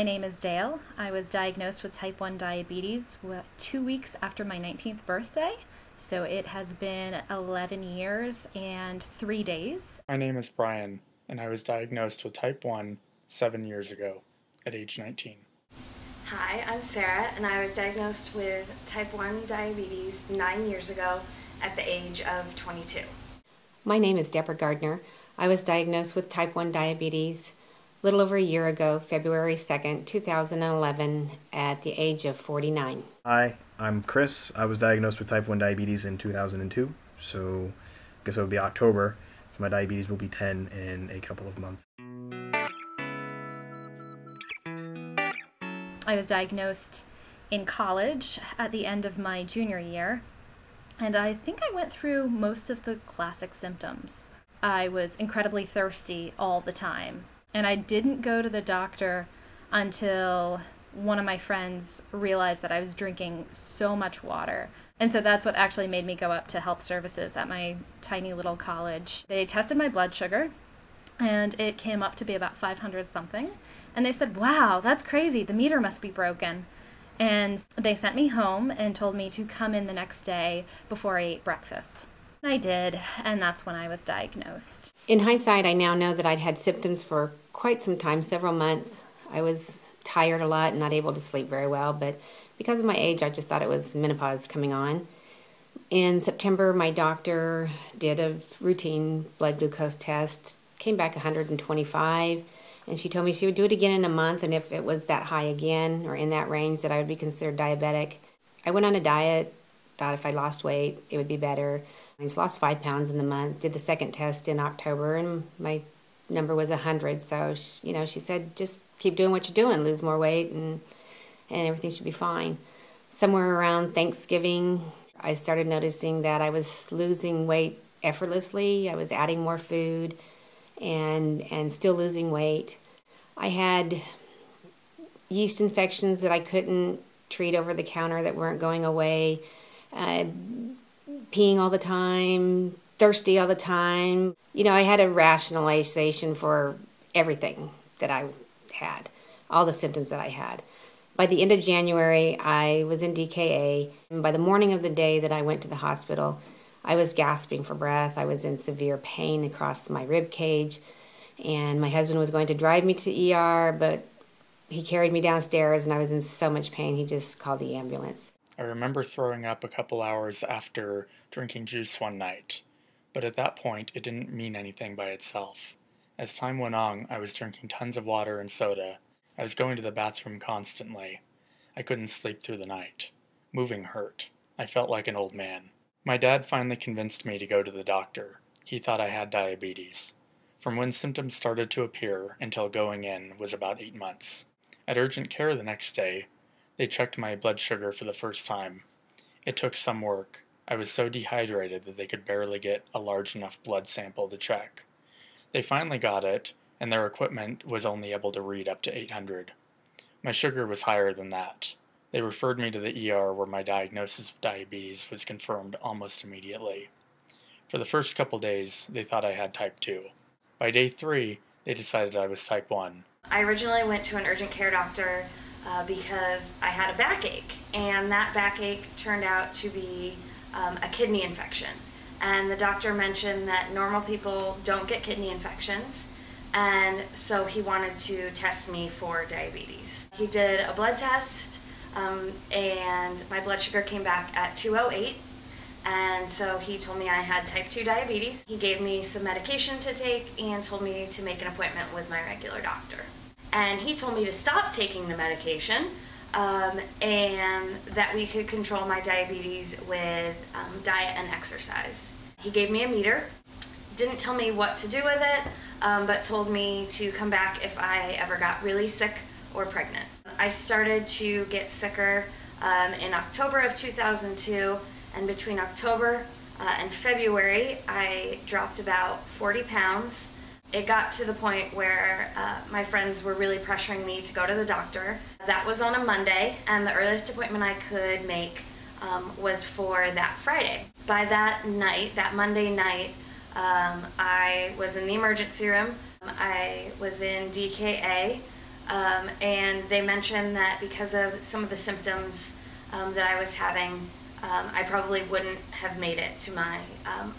My name is Dayle. I was diagnosed with type 1 diabetes 2 weeks after my 19th birthday, so it has been 11 years and 3 days. My name is Brian, and I was diagnosed with type 1 7 years ago at age 19. Hi, I'm Sara, and I was diagnosed with type 1 diabetes 9 years ago at the age of 22. My name is Debra Gardner. I was diagnosed with type 1 diabetes a little over a year ago, February 2nd, 2011, at the age of 49. Hi, I'm Chris. I was diagnosed with type 1 diabetes in 2002, so I guess it would be October. So my diabetes will be 10 in a couple of months. I was diagnosed in college at the end of my junior year, and I think I went through most of the classic symptoms. I was incredibly thirsty all the time, and I didn't go to the doctor until one of my friends realized that I was drinking so much water. And so that's what actually made me go up to health services at my tiny little college. They tested my blood sugar, and it came up to be about 500 something. And they said, wow, that's crazy, the meter must be broken. And they sent me home and told me to come in the next day before I ate breakfast. I did, and that's when I was diagnosed. In hindsight, I now know that I'd had symptoms for quite some time, several months. I was tired a lot and not able to sleep very well, but because of my age, I just thought it was menopause coming on. In September, my doctor did a routine blood glucose test, came back 125, and she told me she would do it again in a month, and if it was that high again, or in that range, that I would be considered diabetic. I went on a diet, thought if I lost weight, it would be better. I just lost 5 pounds in the month, did the second test in October, and my number was 100. So, she said, just keep doing what you're doing, lose more weight, and everything should be fine. Somewhere around Thanksgiving, I started noticing that I was losing weight effortlessly. I was adding more food and still losing weight. I had yeast infections that I couldn't treat over the counter that weren't going away. Peeing all the time, thirsty all the time. I had a rationalization for everything that I had, all the symptoms that I had. By the end of January, I was in DKA, and by the morning of the day that I went to the hospital, I was gasping for breath. I was in severe pain across my rib cage, and my husband was going to drive me to ER, but he carried me downstairs, and I was in so much pain, he just called the ambulance. I remember throwing up a couple hours after drinking juice one night, but at that point it didn't mean anything by itself. As time went on, I was drinking tons of water and soda. I was going to the bathroom constantly. I couldn't sleep through the night. Moving hurt. I felt like an old man. My dad finally convinced me to go to the doctor. He thought I had diabetes. From when symptoms started to appear until going in was about 8 months. At urgent care the next day, they checked my blood sugar for the first time. It took some work. I was so dehydrated that they could barely get a large enough blood sample to check. They finally got it, and their equipment was only able to read up to 800. My sugar was higher than that. They referred me to the ER where my diagnosis of diabetes was confirmed almost immediately. For the first couple days, they thought I had type 2. By day 3, they decided I was type 1. I originally went to an urgent care doctor because I had a backache, and that backache turned out to be a kidney infection. And the doctor mentioned that normal people don't get kidney infections, and so he wanted to test me for diabetes. He did a blood test, and my blood sugar came back at 208, and so he told me I had type 2 diabetes. He gave me some medication to take and told me to make an appointment with my regular doctor. And he told me to stop taking the medication, and that we could control my diabetes with diet and exercise. He gave me a meter, didn't tell me what to do with it, but told me to come back if I ever got really sick or pregnant. I started to get sicker in October of 2002, and between October and February, I dropped about 40 pounds. It got to the point where my friends were really pressuring me to go to the doctor. That was on a Monday, and the earliest appointment I could make was for that Friday. By that night, that Monday night, I was in the emergency room. I was in DKA. and they mentioned that because of some of the symptoms that I was having, I probably wouldn't have made it to my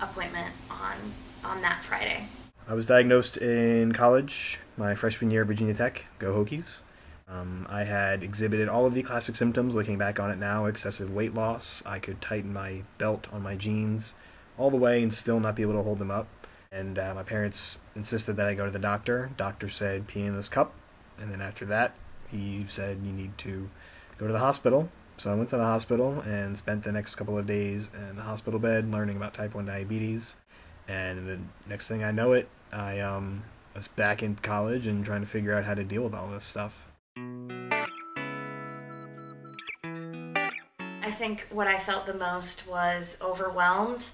appointment on that Friday. I was diagnosed in college, my freshman year at Virginia Tech. Go Hokies. I had exhibited all of the classic symptoms, looking back on it now: excessive weight loss. I could tighten my belt on my jeans all the way and still not be able to hold them up. And my parents insisted that I go to the doctor. Doctor said, pee in this cup. And then after that, he said, you need to go to the hospital. So I went to the hospital and spent the next couple of days in the hospital bed learning about type 1 diabetes. And the next thing I know it, I was back in college and trying to figure out how to deal with all this stuff. I think what I felt the most was overwhelmed.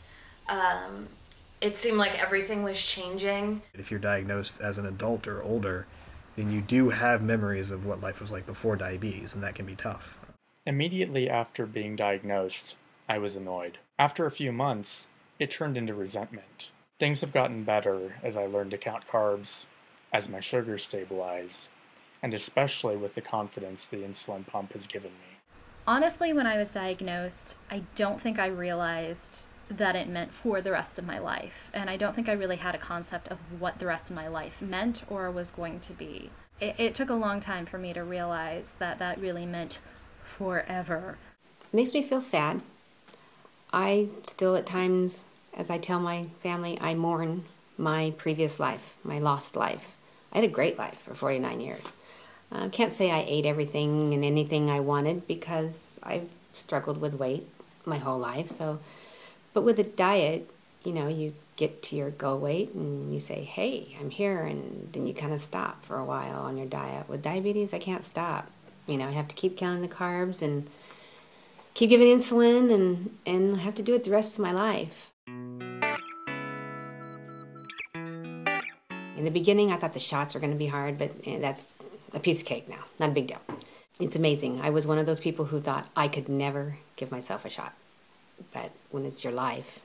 It seemed like everything was changing. If you're diagnosed as an adult or older, then you do have memories of what life was like before diabetes, and that can be tough. Immediately after being diagnosed, I was annoyed. After a few months, it turned into resentment. Things have gotten better as I learned to count carbs, as my sugar stabilized, and especially with the confidence the insulin pump has given me. Honestly, when I was diagnosed, I don't think I realized that it meant for the rest of my life. And I don't think I really had a concept of what the rest of my life meant or was going to be. It took a long time for me to realize that that really meant forever. It makes me feel sad. I still at times, as I tell my family, I mourn my previous life, my lost life. I had a great life for 49 years. I can't say I ate everything and anything I wanted because I've struggled with weight my whole life. But with a diet, you get to your goal weight and you say, hey, I'm here, and then you kind of stop for a while on your diet. With diabetes, I can't stop. I have to keep counting the carbs and keep giving insulin, and I have to do it the rest of my life. In the beginning, I thought the shots were going to be hard, but that's a piece of cake now, not a big deal. It's amazing. I was one of those people who thought I could never give myself a shot. But when it's your life,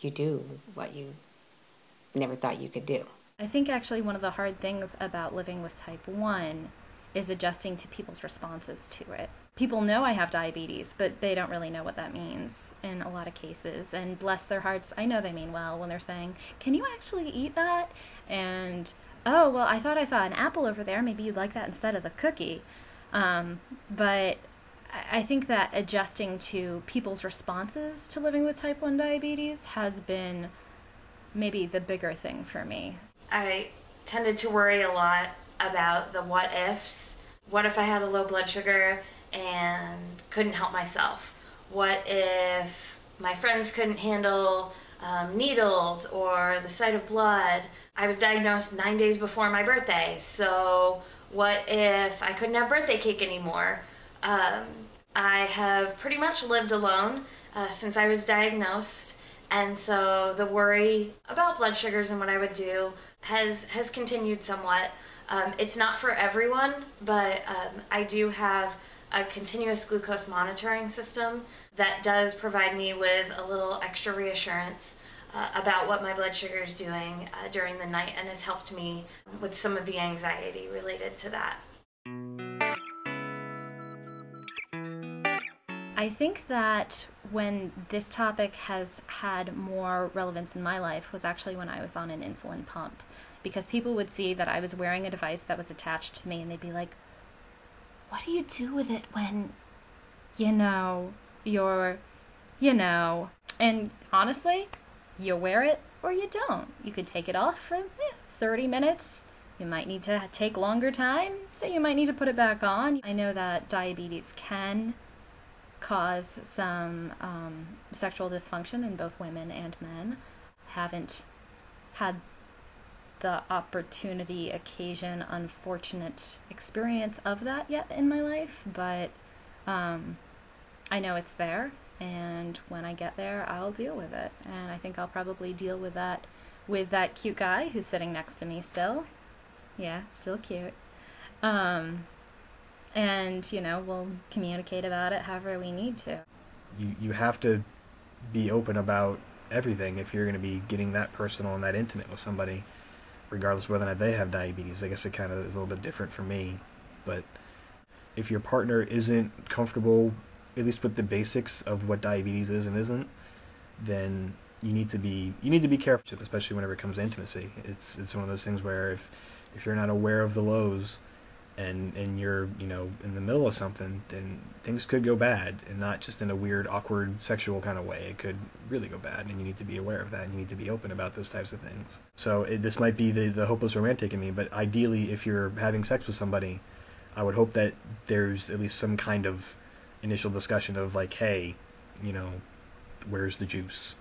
you do what you never thought you could do. I think actually one of the hard things about living with type 1 is adjusting to people's responses to it. People know I have diabetes, but they don't really know what that means in a lot of cases. And bless their hearts, I know they mean well when they're saying, can you actually eat that? And, oh, well, I thought I saw an apple over there. Maybe you'd like that instead of the cookie. But I think that adjusting to people's responses to living with type 1 diabetes has been maybe the bigger thing for me. I tended to worry a lot about the what ifs. What if I had a low blood sugar and couldn't help myself? What if my friends couldn't handle needles or the sight of blood? I was diagnosed 9 days before my birthday, so what if I couldn't have birthday cake anymore? I have pretty much lived alone since I was diagnosed, and so the worry about blood sugars and what I would do has continued somewhat. It's not for everyone, but I do have a continuous glucose monitoring system that does provide me with a little extra reassurance about what my blood sugar is doing during the night, and has helped me with some of the anxiety related to that. I think that when this topic has had more relevance in my life was actually when I was on an insulin pump, because people would see that I was wearing a device that was attached to me and they'd be like, what do you do with it when, and honestly, you wear it or you don't. You could take it off for 30 minutes. You might need to take longer time, so you might need to put it back on. I know that diabetes can cause some sexual dysfunction in both women and men. Haven't had the opportunity, occasion, unfortunate experience of that yet in my life, but I know it's there, and when I get there, I'll deal with it. And I think I'll probably deal with that cute guy who's sitting next to me still. Yeah, still cute. And, we'll communicate about it however we need to. You have to be open about everything if you're going to be getting that personal and that intimate with somebody, regardless of whether or not they have diabetes. I guess it kind of is a little bit different for me. but if your partner isn't comfortable, at least with the basics of what diabetes is and isn't, then you need to be careful, especially whenever it comes to intimacy. It's one of those things where if you're not aware of the lows and you're in the middle of something, then things could go bad, and not just in a weird, awkward, sexual kind of way. It could really go bad, and you need to be aware of that, and you need to be open about those types of things. So this might be the hopeless romantic in me, but ideally, if you're having sex with somebody, I would hope that there's at least some kind of initial discussion of like, hey, where's the juice?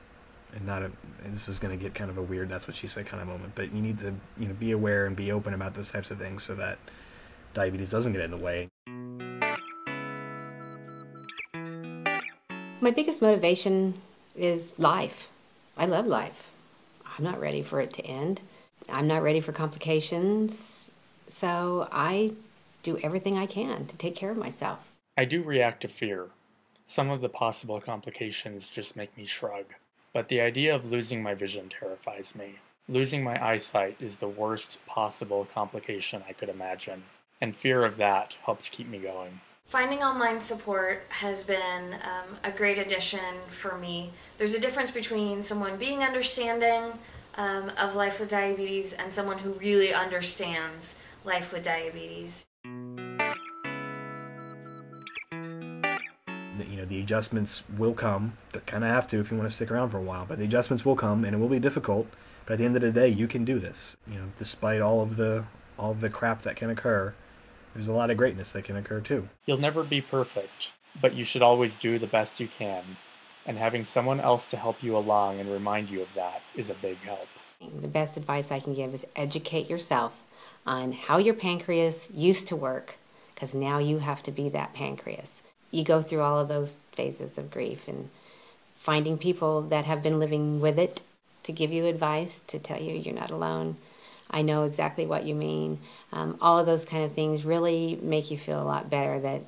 And and this is going to get kind of a weird that's what she said kind of moment, but you need to be aware and be open about those types of things so that diabetes doesn't get in the way. My biggest motivation is life. I love life. I'm not ready for it to end. I'm not ready for complications, so I do everything I can to take care of myself. I do react to fear. Some of the possible complications just make me shrug. But the idea of losing my vision terrifies me. Losing my eyesight is the worst possible complication I could imagine, and fear of that helps keep me going. Finding online support has been a great addition for me. There's a difference between someone being understanding of life with diabetes and someone who really understands life with diabetes. The adjustments will come. They kind of have to if you want to stick around for a while, but the adjustments will come, and it will be difficult. But at the end of the day, you can do this. Despite all of the crap that can occur, there's a lot of greatness that can occur too. You'll never be perfect, but you should always do the best you can, and having someone else to help you along and remind you of that is a big help. The best advice I can give is educate yourself on how your pancreas used to work, because now you have to be that pancreas. You go through all of those phases of grief, and finding people that have been living with it to give you advice, to tell you you're not alone. I know exactly what you mean. All of those kind of things really make you feel a lot better that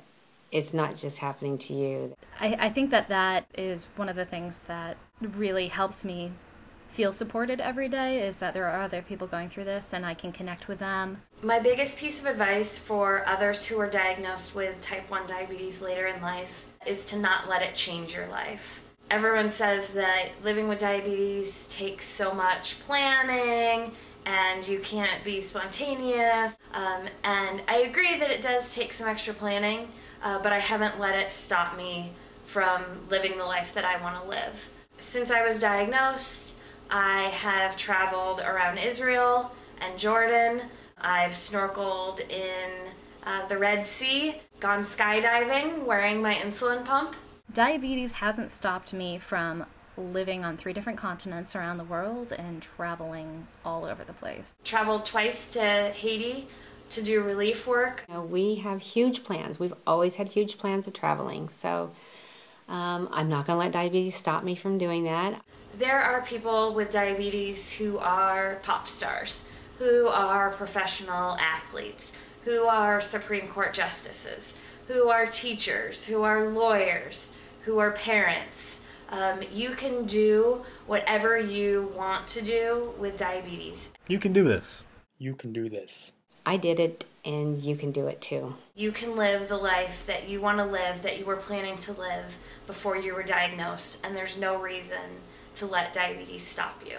it's not just happening to you. I think that is one of the things that really helps me feel supported every day, is that there are other people going through this and I can connect with them. My biggest piece of advice for others who are diagnosed with type 1 diabetes later in life is to not let it change your life. Everyone says that living with diabetes takes so much planning and you can't be spontaneous, and I agree that it does take some extra planning, but I haven't let it stop me from living the life that I want to live. Since I was diagnosed, I have traveled around Israel and Jordan. I've snorkeled in the Red Sea, gone skydiving wearing my insulin pump. Diabetes hasn't stopped me from living on 3 different continents around the world and traveling all over the place. Traveled twice to Haiti to do relief work. We have huge plans. We've always had huge plans of traveling, so I'm not going to let diabetes stop me from doing that. There are people with diabetes who are pop stars, who are professional athletes, who are Supreme Court justices, who are teachers, who are lawyers, who are parents. You can do whatever you want to do with diabetes. You can do this. You can do this. I did it, and you can do it too. You can live the life that you want to live, that you were planning to live before you were diagnosed, and there's no reason to let diabetes stop you.